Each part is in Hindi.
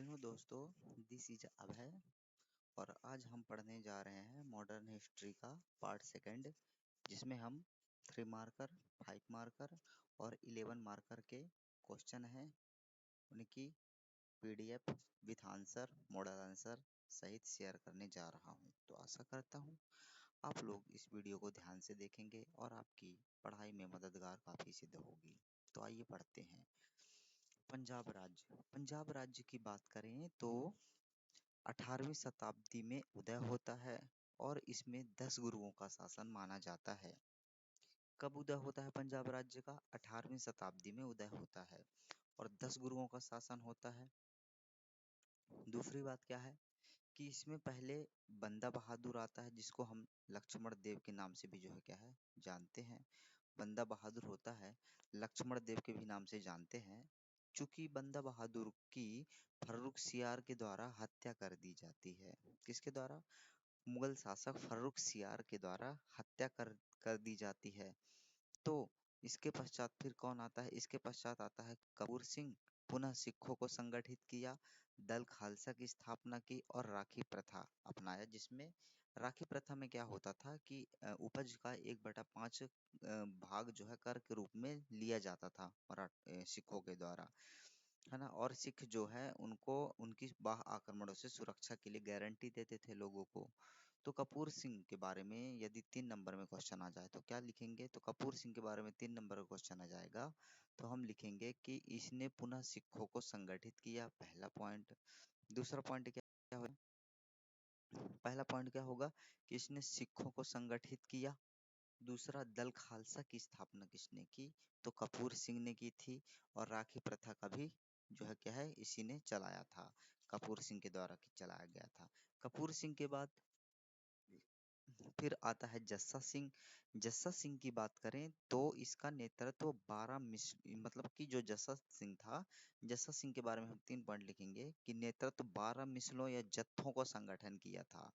हेलो दोस्तों, दिस इज अभय और आज हम पढ़ने जा रहे हैं मॉडर्न हिस्ट्री का पार्ट सेकंड, जिसमें हम 3 मार्कर, 5 मार्कर और 11 मार्कर के क्वेश्चन हैं उनकी PDF with answer, model answer सहित शेयर करने जा रहा हूं। तो आशा करता हूं आप लोग इस वीडियो को ध्यान से देखेंगे और आपकी पढ़ाई में मददगार काफ़ी सिद्ध होगी। तो आइए पढ़ते हैं। पंजाब राज्य की बात करें तो 18वीं शताब्दी में उदय होता है और इसमें 10 गुरुओं का शासन माना जाता है। कब उदय होता है पंजाब राज्य का? 18वीं शताब्दी में उदय होता है और 10 गुरुओं का शासन होता है। दूसरी बात क्या है कि इसमें पहले बंदा बहादुर आता है, जिसको हम लक्ष्मण देव के नाम से भी जो है क्या है जानते हैं। बंदा बहादुर होता है, लक्ष्मण देव के भी नाम से जानते हैं। चूंकि बंदा बहादुर की फर्रुख सियार के द्वारा हत्या कर दी जाती है। किसके द्वारा? मुगल शासक फर्रुख सियार के द्वारा हत्या कर दी जाती है। तो इसके पश्चात फिर कौन आता है? इसके पश्चात आता है कपूर सिंह। पुनः सिखों को संगठित किया, दल खालसा की स्थापना की और राखी प्रथा अपनाया, जिसमें राखी प्रथा में क्या होता था कि उपज का 1/5 भाग जो है कर के रूप में लिया जाता था सिखों के द्वारा, है ना। और सिख जो है उनको उनकी बाह्य आक्रमणों से सुरक्षा के लिए गारंटी देते थे लोगों को। तो कपूर सिंह के बारे में यदि 3 नंबर में क्वेश्चन आ जाए तो क्या लिखेंगे? तो कपूर सिंह के बारे में 3 नंबर का क्वेश्चन आ जाएगा तो हम लिखेंगे कि इसने पुनः सिखों को संगठित किया, पहला पॉइंट। दूसरा पॉइंट क्या होगा? पहला पॉइंट क्या होगा कि इसने सिखों को संगठित किया। दूसरा, दल खालसा की स्थापना किसने की? तो कपूर सिंह ने की थी। और राखी प्रथा का भी जो है क्या है इसी ने चलाया था, कपूर सिंह के द्वारा चलाया गया था। कपूर सिंह के बाद फिर आता है जस्सा सिंह। जस्सा सिंह की बात करें तो इसका नेतृत्व 12 मतलब कि जो जस्सा सिंह था, जस्सा सिंह के बारे में हम 3 पॉइंट लिखेंगे कि नेतृत्व 12 मिसलों या जत्थों को संगठन किया था।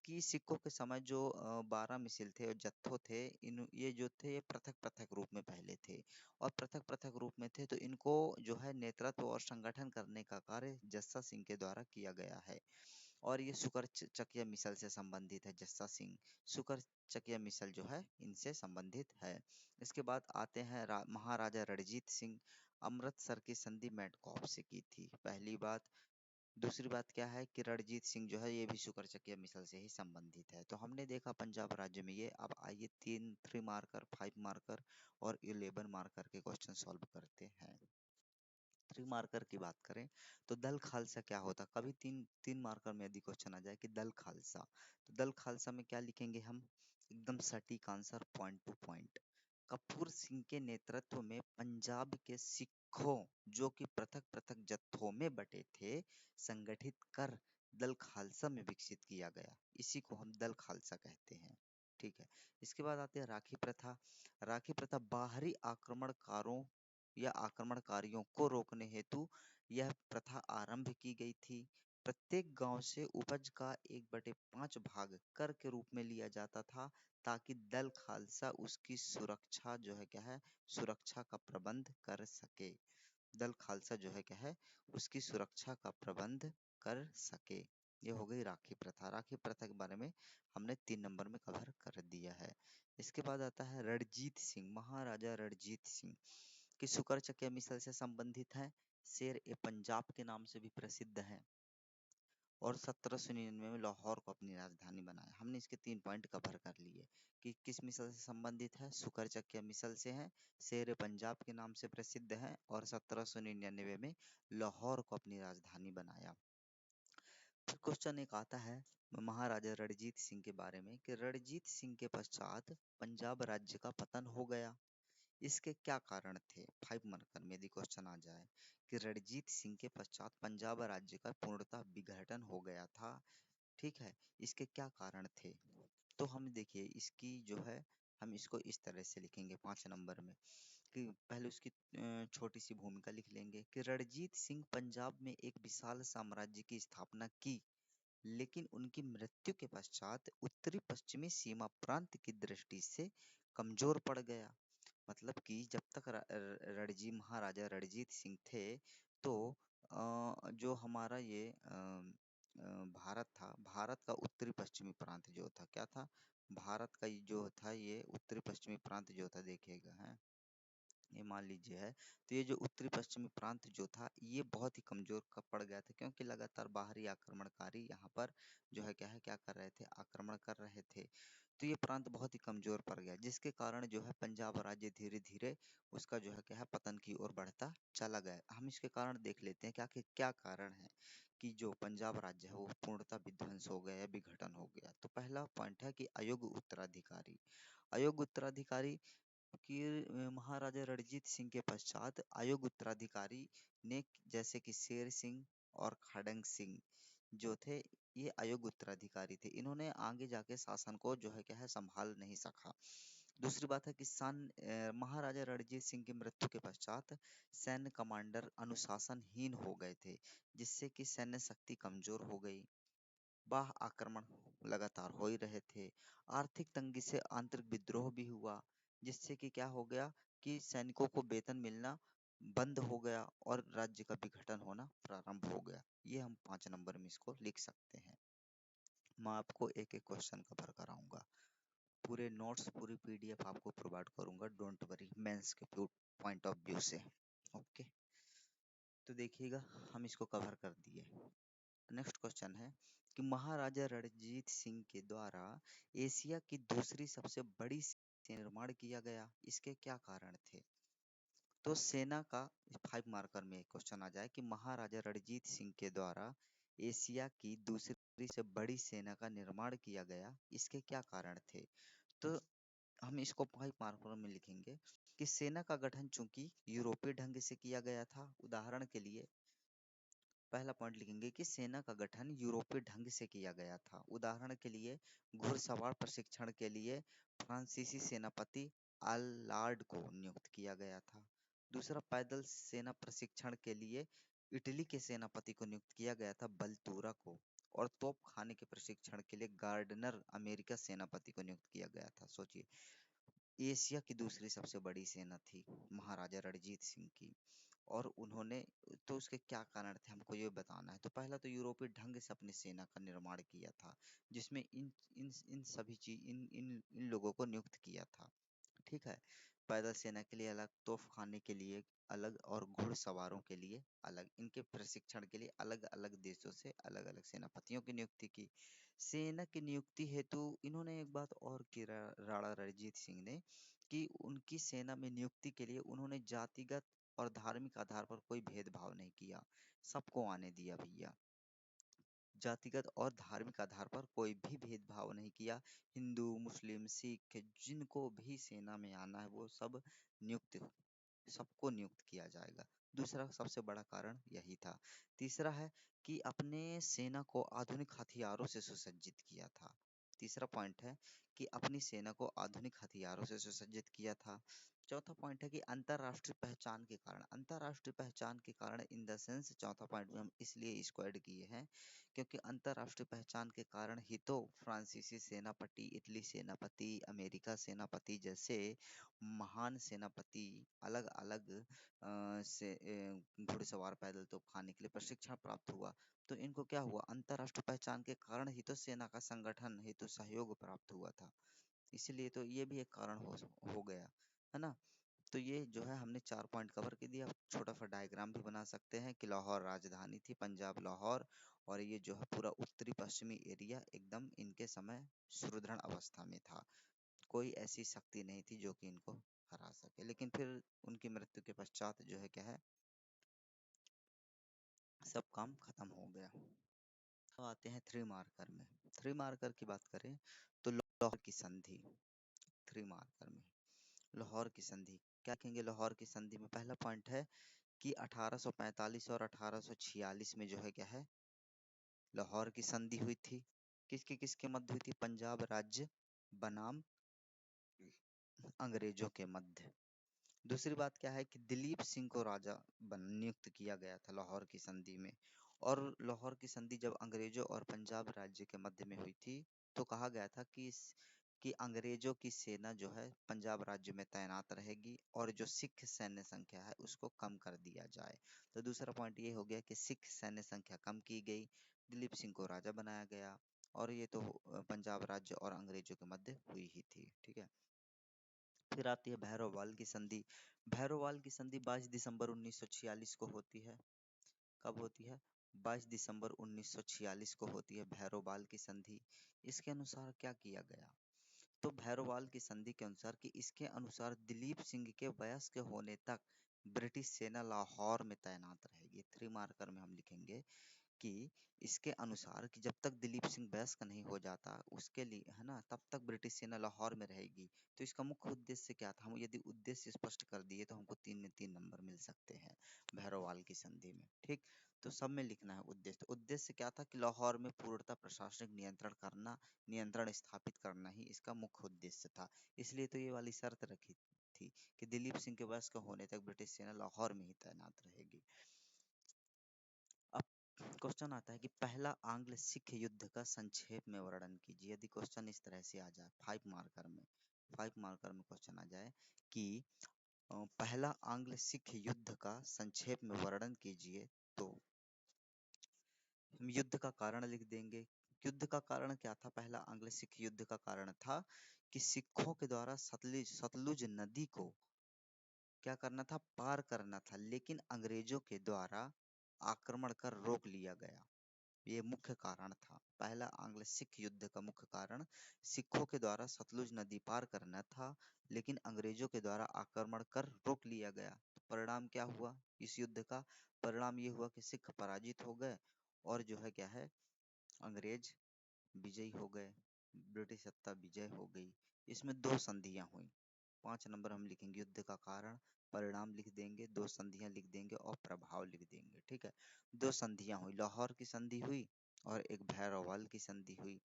कि सिक्कों के समय जो 12 मिसल थे और जत्थों थे, इन ये जो थे ये पृथक पृथक रूप में पहले थे और पृथक पृथक रूप में थे, तो इनको जो है नेतृत्व और संगठन करने का कार्य जस्सा सिंह के द्वारा किया गया है। और ये शुकर चकिया मिसल से संबंधित है। जस्सा सिंह शुकर चकिया मिसल जो है इनसे संबंधित है। इसके बाद आते हैं महाराजा रणजीत सिंह। अमृतसर की संधि मेडकॉफ से की थी, पहली बात। दूसरी बात क्या है कि रणजीत सिंह जो है ये भी शुकर चकिया मिसल से ही संबंधित है। तो हमने देखा पंजाब राज्य में ये। अब आइए 3 मार्कर, 5 मार्कर और 11 मार्कर के क्वेश्चन सॉल्व करते हैं। 3 मार्कर की बात करें तो दल खालसा क्या होता? कभी 3 मार्कर में यदि क्वेश्चन आ जाए कि दल खालसा, तो दल खालसा में क्या लिखेंगे हम? एकदम सटीक answer, point two point. Kapoor Singh के नेतृत्व में पंजाब के सिखों जो कि पृथक पृथक जत्थों में बटे थे, संगठित कर दल खालसा में विकसित किया गया। इसी को हम दल खालसा कहते हैं। ठीक है। इसके बाद आते हैं राखी प्रथा। राखी प्रथा बाहरी आक्रमणकारों या आक्रमणकारियों को रोकने हेतु यह प्रथा आरंभ की गई थी। प्रत्येक गांव से उपज का 1/5 भाग कर के रूप में लिया जाता था, ताकि दल खालसा उसकी सुरक्षा जो है क्या है सुरक्षा का प्रबंध कर सके। दल खालसा जो है क्या है उसकी सुरक्षा का प्रबंध कर सके। ये हो गई राखी प्रथा। राखी प्रथा के बारे में हमने 3 नंबर में कवर कर दिया है। इसके बाद आता है रणजीत सिंह। महाराजा रणजीत सिंह कि शुकर चकिया मिसल से संबंधित है, शेर ए पंजाब के नाम से भी प्रसिद्ध है और 1799 में लाहौर को अपनी राजधानी बनाया। हमने इसके 3 पॉइंट कवर कर लिए कि किस मिसल से संबंधित है, शुकर चकिया मिसल से है, शेर ए पंजाब के नाम से प्रसिद्ध है और 1799 में लाहौर को अपनी राजधानी बनाया। फिर क्वेश्चन एक आता है महाराजा रणजीत सिंह के बारे में कि रणजीत सिंह के पश्चात पंजाब राज्य का पतन हो गया। इसके क्या कारण थे? 5 मार्कर में यदि क्वेश्चन आ जाए कि रणजीत सिंह के पश्चात पंजाब राज्य का पूर्णतः विघटन हो गया था, ठीक है, इसके क्या कारण थे? तो हम देखिए इसकी जो है हम इसको इस तरह से लिखेंगे 5 नंबर में कि पहले उसकी छोटी सी भूमिका लिख लेंगे कि रणजीत सिंह पंजाब में एक विशाल साम्राज्य की स्थापना की, लेकिन उनकी मृत्यु के पश्चात उत्तरी पश्चिमी सीमा प्रांत की दृष्टि से कमजोर पड़ गया। मतलब कि जब तक महाराजा रणजीत सिंह थे तो जो हमारा ये भारत था, भारत का उत्तरी पश्चिमी प्रांत जो था, क्या था, भारत का जो था ये उत्तरी पश्चिमी प्रांत जो था, देखिएगा है, ये मान लीजिए है, तो ये जो उत्तरी पश्चिमी प्रांत जो था ये बहुत ही कमजोर पड़ गया था, क्योंकि लगातार बाहरी आक्रमणकारी यहाँ पर जो है क्या कर रहे थे, आक्रमण कर रहे थे। तो ये प्रांत बहुत ही कमजोर पड़ गया, जिसके कारण जो है पंजाब राज्य धीरे धीरे उसका जो है पतन की ओर बढ़ता चला गया। हम इसके कारण देख लेते हैं क्या कारण है कि जो पंजाब राज्य है वो पूर्णतः विध्वंस हो गया या विघटन हो गया। तो पहला पॉइंट है कि अयोग्य उत्तराधिकारी। अयोग्य उत्तराधिकारी कि महाराजा रणजीत सिंह के पश्चात अयोग्य उत्तराधिकारी ने, जैसे कि शेर सिंह और खड़ंग सिंह जो थे, ये अयोग्य उत्तराधिकारी थे, इन्होंने आगे जाके शासन को जो है संभाल नहीं सका। दूसरी बात है कि महाराजा रणजीत सिंह की मृत्यु के पश्चात सैन्य कमांडर अनुशासनहीन हो गए थे, जिससे कि सैन्य शक्ति कमजोर हो गई, बाह्य आक्रमण लगातार हो ही रहे थे, आर्थिक तंगी से आंतरिक विद्रोह भी हुआ, जिससे कि क्या हो गया कि सैनिकों को वेतन मिलना बंद हो गया और राज्य का विघटन होना प्रारंभ हो गया। ये हम 5 नंबर में इसको लिख सकते हैं। मैं आपको एक एक क्वेश्चन कवर कराऊंगा, पूरे नोट्स पूरी पीडीएफ आपको प्रोवाइड करूंगा, डोंट वरी, मेंस के पॉइंट ऑफ व्यू से। ओके, तो देखिएगा हम इसको कवर कर दिए। नेक्स्ट क्वेश्चन है कि महाराजा रणजीत सिंह के द्वारा एशिया की दूसरी सबसे बड़ी सेना निर्माण किया गया, इसके क्या कारण थे। तो सेना का 5 मार्कर में एक क्वेश्चन आ जाए कि महाराजा रणजीत सिंह के द्वारा एशिया की दूसरी से बड़ी सेना का निर्माण किया गया, इसके क्या कारण थे। तो हम इसको 5 मार्कर में लिखेंगे कि सेना का गठन चूंकि यूरोपीय ढंग से किया गया था, उदाहरण के लिए पहला पॉइंट लिखेंगे कि सेना का गठन यूरोपीय ढंग से किया गया था, उदाहरण के लिए घुड़सवार प्रशिक्षण के लिए फ्रांसीसी सेनापति अलार्ड को नियुक्त किया गया था। दूसरा, पैदल सेना प्रशिक्षण के लिए इटली के सेनापति को नियुक्त किया गया था, बलतूरा को। और तोप खाने के प्रशिक्षण के लिए गार्डनर अमेरिका सेनापति को नियुक्त किया गया था। सोचिए, एशिया की दूसरी सबसे बड़ी सेना थी महाराजा रणजीत सिंह की, और उन्होंने, तो उसके क्या कारण थे हमको ये बताना है। तो पहला तो यूरोपीय ढंग से अपनी सेना का निर्माण किया था, जिसमें इन इन इन सभी चीज इन इन इन लोगों को नियुक्त किया था, ठीक है। पैदल सेना के लिए अलग, तोप खाने के लिए अलग, और घुड़सवारों के लिए अलग, इनके प्रशिक्षण के लिए अलग अलग देशों से अलग अलग सेनापतियों की नियुक्ति की। सेना की नियुक्ति हेतु इन्होंने एक बात और की, राणा रणजीत सिंह ने, कि उनकी सेना में नियुक्ति के लिए उन्होंने जातिगत और धार्मिक आधार पर कोई भेदभाव नहीं किया, सबको आने दिया भैया। जातिगत और धार्मिक आधार पर कोई भी भेदभाव नहीं किया, हिंदू मुस्लिम सिख जिनको भी सेना में आना है वो सब नियुक्त, सबको नियुक्त किया जाएगा। दूसरा सबसे बड़ा कारण यही था। तीसरा है कि अपने सेना को आधुनिक हथियारों से सुसज्जित किया था। तीसरा पॉइंट है कि अपनी सेना को आधुनिक हथियारों से सुसज्जित किया था। चौथा पॉइंट है कि अंतरराष्ट्रीय पहचान के कारण, अंतरराष्ट्रीय पहचान के कारण इन द सेंस, चौथा पॉइंट में हम इसलिए इसको ऐड किए हैं क्योंकि अंतरराष्ट्रीय पहचान के कारण ही तो फ्रांसीसी सेनापति, इटली सेनापति, अमेरिका सेनापति जैसे महान सेनापति अलग अलग से घुड़सवार पैदल तोप खाने के लिए प्रशिक्षण प्राप्त हुआ। तो इनको क्या हुआ, अंतरराष्ट्रीय पहचान के कारण ही तो सेना का संगठन हेतु सहयोग प्राप्त हुआ था, इसलिए तो ये भी एक कारण हो गया, है ना। तो ये जो है हमने 4 पॉइंट कवर कर दिया। छोटा सा डायग्राम भी बना सकते हैं कि लाहौर राजधानी थी, पंजाब लाहौर, और ये जो है पूरा उत्तरी पश्चिमी एरिया एकदम इनके समय सुदृढ़ अवस्था में था, कोई ऐसी शक्ति नहीं थी जो कि इनको हरा सके। लेकिन फिर उनकी मृत्यु के पश्चात जो है सब काम खत्म हो गया। तो आते हैं 3 मार्कर में। 3 मार्कर की बात करें तो लाहौर की संधि। 3 मार्कर में लाहौर की संधि क्या कहेंगे। लाहौर की संधि में पहला पॉइंट है कि 1845 और 1846 में जो है लाहौर की संधि हुई थी। किसके किसके मध्य हुई थी, पंजाब राज्य बनाम अंग्रेजों के मध्य। दूसरी बात क्या है कि दिलीप सिंह को राजा नियुक्त किया गया था लाहौर की संधि में। और लाहौर की संधि जब अंग्रेजों और पंजाब राज्य के मध्य में हुई थी तो कहा गया था कि कि अंग्रेजों की सेना जो है पंजाब राज्य में तैनात रहेगी और जो सिख सैन्य संख्या है उसको कम कर दिया जाए। तो दूसरा पॉइंट ये हो गया कि सिख सैन्य संख्या कम की गई, दिलीप सिंह को राजा बनाया गया, और ये तो पंजाब राज्य और अंग्रेजों के मध्य हुई ही थी। ठीक है, फिर आती है भैरववाल की संधि। भैरववाल की संधि 22 दिसंबर 1946 को होती है। कब होती है? 22 दिसंबर 1946 को होती है भैरववाल की संधि। इसके अनुसार क्या किया गया? तो भैरववाल की संधि के अनुसार कि इसके अनुसार दिलीप सिंह के वयस्क होने तक ब्रिटिश सेना लाहौर में तैनात रहेगी। 3 मार्कर में हम लिखेंगे कि इसके अनुसार कि जब तक दिलीप सिंह वयस्क नहीं हो जाता उसके लिए, है ना, तब तक ब्रिटिश सेना लाहौर में रहेगी। तो इसका मुख्य उद्देश्य क्या था? हम यदि उद्देश्य स्पष्ट कर दिए तो हमको 3 में 3 नंबर मिल सकते हैं भैरववाल की संधि में। ठीक, तो सब में लिखना है उद्देश्य। तो उद्देश्य क्या था? कि लाहौर में पूर्णतः प्रशासनिक नियंत्रण करना, नियंत्रण स्थापित करना ही इसका मुख्य उद्देश्य था। इसलिए तो ये वाली शर्त रखी थी कि दिलीप सिंह के वयस्क होने तक ब्रिटिश सेना लाहौर में ही तैनात रहेगी। अब क्वेश्चन आता है कि पहला आंग्ल सिख युद्ध का संक्षेप में वर्णन कीजिए। यदि क्वेश्चन इस तरह से आ जाए 5 मार्कर में क्वेश्चन आ जाए कि पहला आंग्ल सिख युद्ध का संक्षेप में वर्णन कीजिए, तो हम युद्ध का कारण लिख देंगे। युद्ध का कारण क्या था? पहला आंग्ल सिख युद्ध का कारण था कि सिखों के द्वारा सतलुज नदी को क्या करना था? पार करना था, लेकिन अंग्रेजों के द्वारा आक्रमण कर रोक लिया गया। ये मुख्य कारण था। पहला आंग्ल सिख युद्ध का मुख्य कारण सिखों के द्वारा सतलुज नदी पार करना था, लेकिन अंग्रेजों के द्वारा आक्रमण कर रोक लिया गया। तो परिणाम क्या हुआ इस युद्ध का? परिणाम ये हुआ कि सिख पराजित हो गए और जो है क्या है, अंग्रेज विजयी हो गए, ब्रिटिश सत्ता विजय हो गई। इसमें 2 संधियां हुई। 5 नंबर हम लिखेंगे युद्ध का कारण, परिणाम लिख देंगे, 2 संधियां लिख देंगे और प्रभाव लिख देंगे। ठीक है, 2 संधियां हुई, लाहौर की संधि हुई और एक भैरववाल की संधि हुई।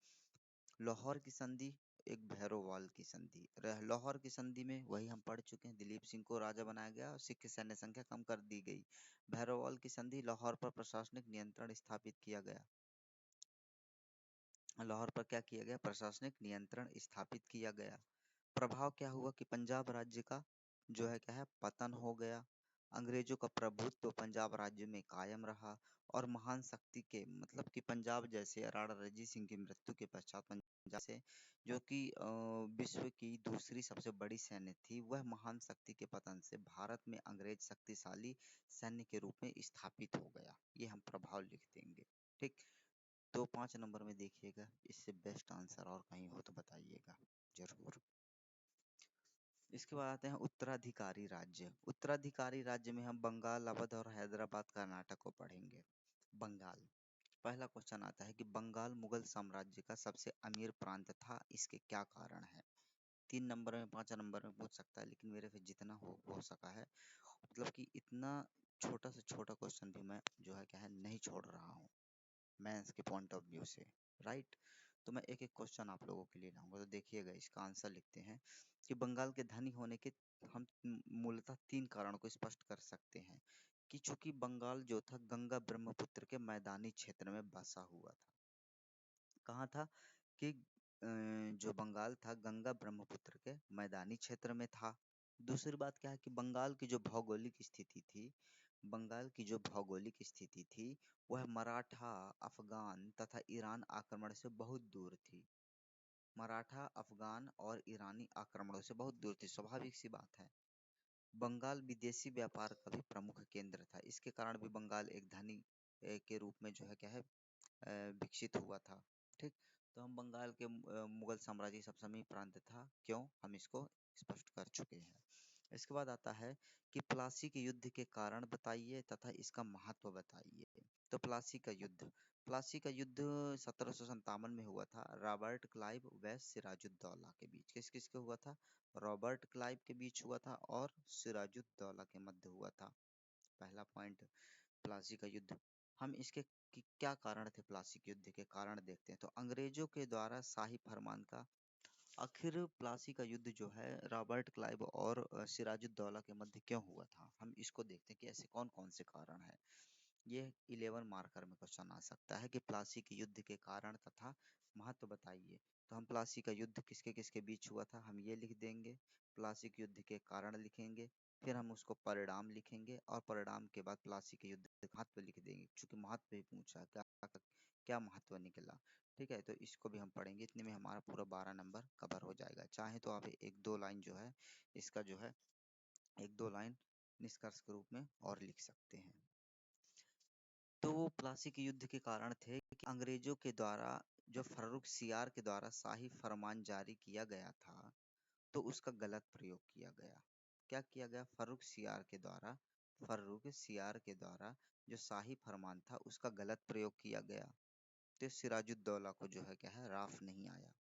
लाहौर की संधि, एक भैरववाल की संधि। लाहौर की संधि में वही हम पढ़ चुके हैं, दिलीप सिंह को राजा बनाया गया और सिख की सैन्य संख्या कम कर दी गई। भैरववाल की संधि, लाहौर पर प्रशासनिक नियंत्रण स्थापित किया गया। लाहौर पर क्या किया गया? प्रशासनिक नियंत्रण स्थापित किया गया। प्रभाव क्या हुआ कि पंजाब राज्य का जो है क्या है, पतन हो गया। अंग्रेजों का प्रभुत्व पंजाब राज्य में कायम रहा और महान शक्ति के, मतलब कि पंजाब जैसे राणा रणजीत सिंह की मृत्यु के पश्चात पंजाब से, जो कि विश्व की दूसरी सबसे बड़ी सैन्य थी, वह महान शक्ति के पतन से भारत में अंग्रेज शक्तिशाली सैन्य के रूप में स्थापित हो गया। ये हम प्रभाव लिख देंगे। ठीक, तो 5 नंबर में देखिएगा, इससे बेस्ट आंसर और कहीं हो तो बताइएगा जरूर। इसके बाद आते हैं उत्तराधिकारी राज्य। उत्तराधिकारी राज्य में हम बंगाल, अवध और हैदराबाद, कर्नाटक को पढ़ेंगे। बंगाल, पहला क्वेश्चन आता है कि बंगाल मुगल साम्राज्य का सबसे अमीर प्रांत था, इसके क्या कारण है? 3 नंबर में 5 नंबर में पूछ सकता है, लेकिन मेरे से जितना हो सका है, मतलब कि इतना छोटा से छोटा क्वेश्चन भी मैं जो है क्या है नहीं छोड़ रहा हूँ मैथ्स के पॉइंट ऑफ व्यू से, राइट। तो मैं एक एक क्वेश्चन आप लोगों के लिए लाऊंगा, तो देखिएगा। इसका आंसर लिखते हैं कि बंगाल के धनी होने के हम मूलतः 3 कारणों को स्पष्ट कर सकते हैं। कि चूंकि बंगाल जो था गंगा ब्रह्मपुत्र के मैदानी क्षेत्र में बसा हुआ था। कहाँ था? कि जो बंगाल था गंगा ब्रह्मपुत्र के मैदानी क्षेत्र में था। दूसरी बात क्या है कि बंगाल की जो भौगोलिक स्थिति थी, बंगाल की जो भौगोलिक स्थिति थी वह मराठा, अफगान तथा ईरान आक्रमण से बहुत दूर थी। मराठा, अफगान और ईरानी आक्रमणों से बहुत दूर थी, स्वाभाविक सी बात है। बंगाल विदेशी व्यापार का भी प्रमुख केंद्र था, इसके कारण भी बंगाल एक धनी के रूप में जो है क्या है विकसित हुआ था। ठीक, तो हम बंगाल के मुगल साम्राज्य सबसे अमीर प्रांत था, क्यों, हम इसको स्पष्ट कर चुके हैं। इसके बाद आता है कि प्लासी के युद्ध के कारण बताइए तथा इसका महत्व बताइए। तो प्लासी का युद्ध 1757 में हुआ था, रॉबर्ट क्लाइव व सिराजुद्दौला के बीच। किस किस के हुआ था? रॉबर्ट क्लाइव के बीच हुआ था और सिराजुद्दौला के मध्य हुआ था। पहला पॉइंट, प्लासी का युद्ध। हम इसके क्या कारण थे? प्लासी के युद्ध के कारण देखते हैं। तो अंग्रेजों के द्वारा शाही फरमान का, आखिर प्लासी का युद्ध जो है रॉबर्ट क्लाइव और सिराजुद्दौला के मध्य क्यों हुआ था, हम इसको देखते हैं कि ऐसे कौन कौन से कारण हैं। ये 11 मार्कर में क्वेश्चन आ सकता है कि प्लासी के युद्ध के कारण तथा महत्व बताइए। तो हम प्लासी का युद्ध किसके किसके बीच हुआ था हम ये लिख देंगे, प्लासी के युद्ध के कारण लिखेंगे, फिर हम उसको परिणाम लिखेंगे और परिणाम के बाद प्लासी के युद्ध का महत्व लिख देंगे, क्योंकि महत्व ही पूछा है, क्या क्या महत्व निकला। ठीक है, तो इसको भी हम पढ़ेंगे। इतने में हमारा पूरा 12 नंबर कवर हो जाएगा। चाहे तो आप एक दो लाइन जो है इसका जो है एक दो लाइन निष्कर्ष के रूप में और लिख सकते हैं। तो वो प्लासी के युद्ध के कारण थे कि अंग्रेजों के द्वारा जो फर्रुख सियार के द्वारा शाही फरमान जारी किया गया था, तो उसका गलत प्रयोग किया गया। क्या किया गया? फर्रुख सियार के द्वारा जो शाही फरमान था उसका गलत प्रयोग किया गया, तो सिराजुद्दौला को जो है क्या है राफ नहीं आया।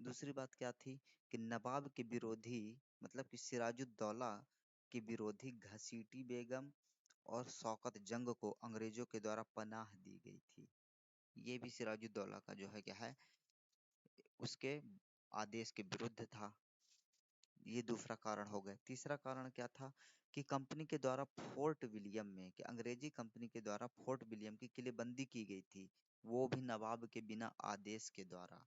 दूसरी बात क्या थी कि नवाब के विरोधी, मतलब कि सिराजुद्दौला के विरोधी घसीटी बेगम और शौकत जंग को अंग्रेजों के द्वारा पनाह दी गई थी। ये भी सिराजुद्दौला का जो है क्या है उसके आदेश के विरुद्ध था। ये दूसरा कारण हो गया। तीसरा कारण क्या था कि कंपनी के द्वारा फोर्ट विलियम में, कि अंग्रेजी कंपनी के द्वारा फोर्ट विलियम की किलेबंदी की गई थी, वो भी नवाब के बिना आदेश के द्वारा।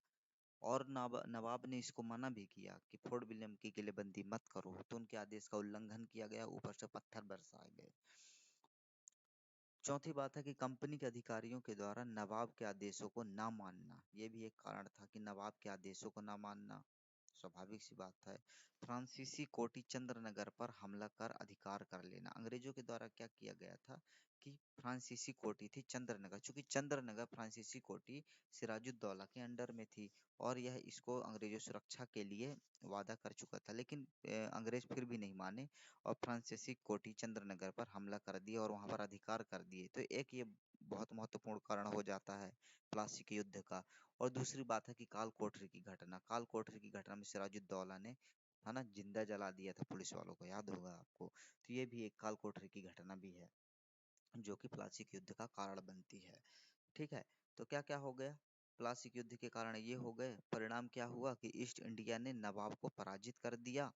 और नवाब ने इसको मना भी किया कि फोर्ट विलियम की किलेबंदी मत करो, तो उनके आदेश का उल्लंघन किया गया, ऊपर से पत्थर बरसाए गए। चौथी बात है कि कंपनी के अधिकारियों के द्वारा नवाब के आदेशों को ना मानना, ये भी एक कारण था कि नवाब के आदेशों को ना मानना, स्वाभाविक सी बात है। फ्रांसीसी कोटी चंद्रनगर पर हमला कर अधिकार कर लेना, अंग्रेजों के द्वारा क्या किया गया था कि फ्रांसीसी कोटी थी चंद्रनगर, चूंकि चंद्रनगर फ्रांसीसी कोटी सिराजुद्दौला के अंडर में थी और यह इसको अंग्रेजों सुरक्षा के लिए वादा कर चुका था, लेकिन अंग्रेज फिर भी नहीं माने और फ्रांसीसी कोटी चंद्रनगर पर हमला कर दिया और वहां पर अधिकार कर दिए। तो एक ये बहुत महत्वपूर्ण कारण हो जाता है प्लासी के युद्ध का। और दूसरी बात है कि काल कोठरी की घटना, काल कोठरी की घटना में सिराजुद्दौला ने है ना जिंदा जला दिया था पुलिस वालों को, याद होगा आपको। तो ये भी एक काल कोठरी की घटना भी है जो कि प्लासी के युद्ध का कारण बनती है। ठीक है, तो क्या क्या हो गया? प्लासी के युद्ध के कारण ये हो गए। परिणाम क्या हुआ कि ईस्ट इंडिया ने नवाब को पराजित कर दिया,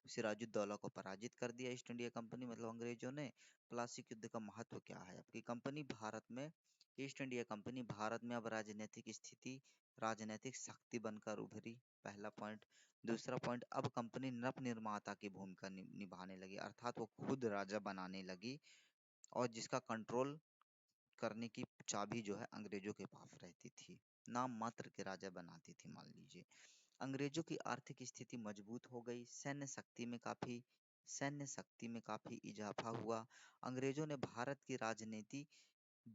सिराजुद्दौला को पराजित कर दिया ईस्ट इंडिया कंपनी, मतलब अंग्रेजों ने। प्लासी युद्ध का महत्व क्या है? आपकी कंपनी भारत में, ईस्ट इंडिया कंपनी भारत में अब राजनीतिक स्थिति, राजनीतिक शक्ति बनकर उभरी, पहला पॉइंट। दूसरा पॉइंट, अब कंपनी नव निर्माता की भूमिका निभाने लगी, अर्थात वो खुद राजा बनाने लगी और जिसका कंट्रोल करने की चाबी जो है अंग्रेजों के पास रहती थी, नाम मात्र के राजा बनाती थी मान लीजिए। अंग्रेजों की आर्थिक स्थिति मजबूत हो गई, सैन्य शक्ति में काफी इजाफा हुआ। अंग्रेजों ने भारत की राजनीति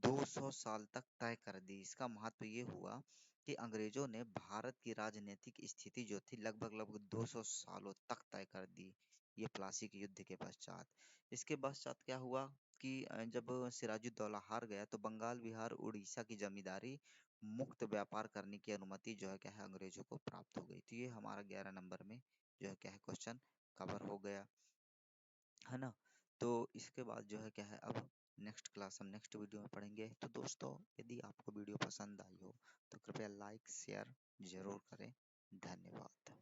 200 साल तक तय कर दी। इसका महत्व ये हुआ कि अंग्रेजों ने भारत की राजनीतिक स्थिति जो थी लगभग लगभग 200 सालों तक तय कर दी, ये प्लासी के युद्ध के पश्चात। इसके पश्चात क्या हुआ कि जब सिराजुद्दौला हार गया तो बंगाल, बिहार, उड़ीसा की जमींदारी मुक्त व्यापार करने की अनुमति जो है क्या है अंग्रेजों को प्राप्त हो गई। तो ये हमारा 11 नंबर में जो है क्या है क्वेश्चन कवर हो गया, है ना। तो इसके बाद जो है क्या है अब नेक्स्ट क्लास हम नेक्स्ट वीडियो में पढ़ेंगे। तो दोस्तों, यदि आपको वीडियो पसंद आई हो तो कृपया लाइक शेयर जरूर करें। धन्यवाद।